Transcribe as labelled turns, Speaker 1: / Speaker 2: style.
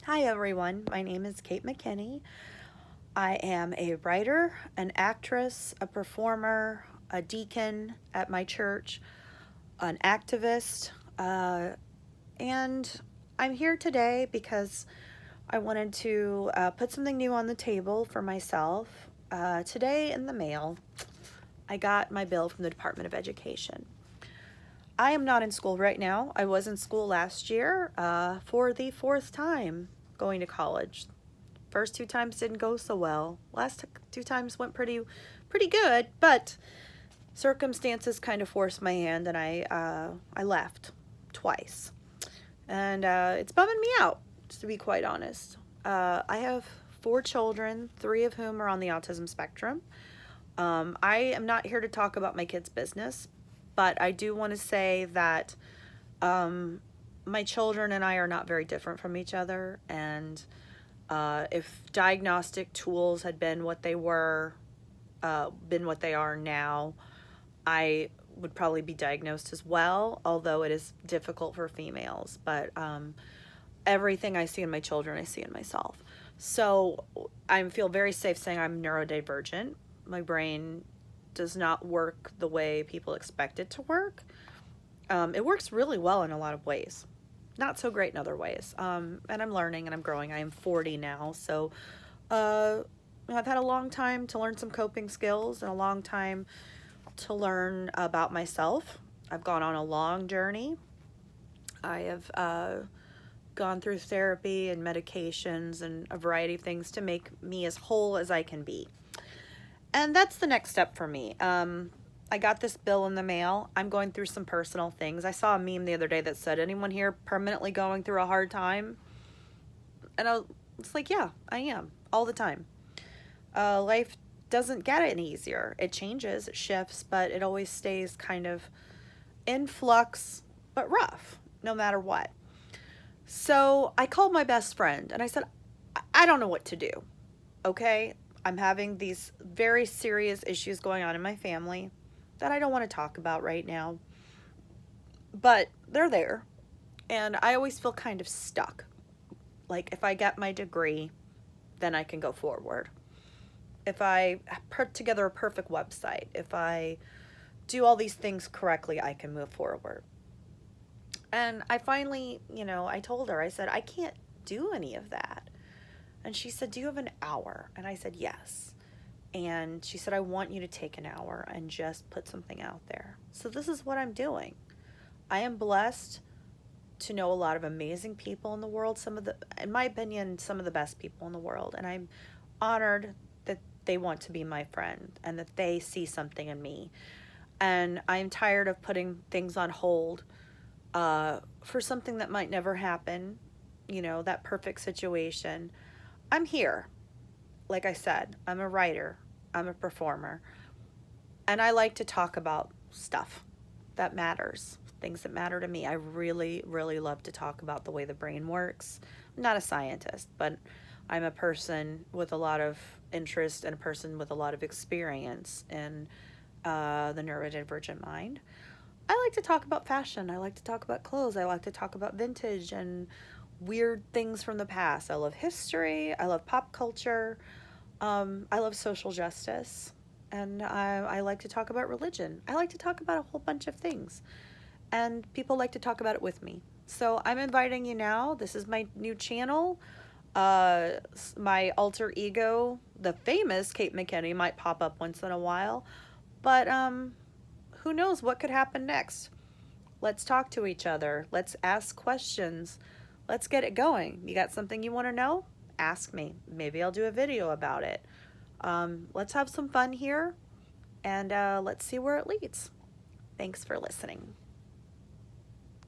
Speaker 1: Hi everyone, my name is Kate McKinney. I am a writer, an actress, a performer, a deacon at my church, an activist, and I'm here today because I wanted to put something new on the table for myself. Today in the mail, I got my bill from the Department of Education. I am not in school right now. I was in school last year for the fourth time going to college. First two times didn't go so well. Last two times went pretty good, but circumstances kind of forced my hand, and I left twice, and it's bumming me out, just to be quite honest. I have four children, three of whom are on the autism spectrum. I am not here to talk about my kids' business, but I do want to say that my children and I are not very different from each other, and if diagnostic tools had been what they were, been what they are now, I would probably be diagnosed as well, although it is difficult for females. But everything I see in my children, I see in myself. So I feel very safe saying I'm neurodivergent. My brain does not work the way people expect it to work. It works really well in a lot of ways, not so great in other ways. And I'm learning and I'm growing. I am 40 now, so I've had a long time to learn some coping skills and a long time to learn about myself. I've gone on a long journey. I have gone through therapy and medications and a variety of things to make me as whole as I can be. And that's the next step for me. I got this bill in the mail. I'm going through some personal things. I saw a meme the other day that said, anyone here permanently going through a hard time? And I was like, yeah, I am, all the time. Life doesn't get any easier. It changes, it shifts, but it always stays kind of in flux, but rough, no matter what. So I called my best friend and I said, I don't know what to do, okay? I'm having these very serious issues going on in my family that I don't want to talk about right now, but they're there. And I always feel kind of stuck. Like if I get my degree, then I can go forward. If I put together a perfect website, if I do all these things correctly, I can move forward. And I finally, I told her, I said, I can't do any of that. And she said, do you have an hour? And I said, yes. And she said, I want you to take an hour and just put something out there. So this is what I'm doing. I am blessed to know a lot of amazing people in the world, in my opinion, some of the best people in the world. And I'm honored that they want to be my friend and that they see something in me. And I'm tired of putting things on hold for something that might never happen, that perfect situation. I'm here. Like I said, I'm a writer, I'm a performer, and I like to talk about stuff that matters, things that matter to me. I really, really love to talk about the way the brain works. I'm not a scientist, but I'm a person with a lot of interest and a person with a lot of experience in the neurodivergent mind. I like to talk about fashion. I like to talk about clothes. I like to talk about vintage and weird things from the past. I love history. I love pop culture. I love social justice. And I like to talk about religion. I like to talk about a whole bunch of things. And people like to talk about it with me. So I'm inviting you now. This is my new channel. My alter ego, the famous Kate McKinney, might pop up once in a while. But who knows what could happen next? Let's talk to each other. Let's ask questions. Let's get it going. You got something you want to know? Ask me. Maybe I'll do a video about it. Let's have some fun here, and let's see where it leads. Thanks for listening.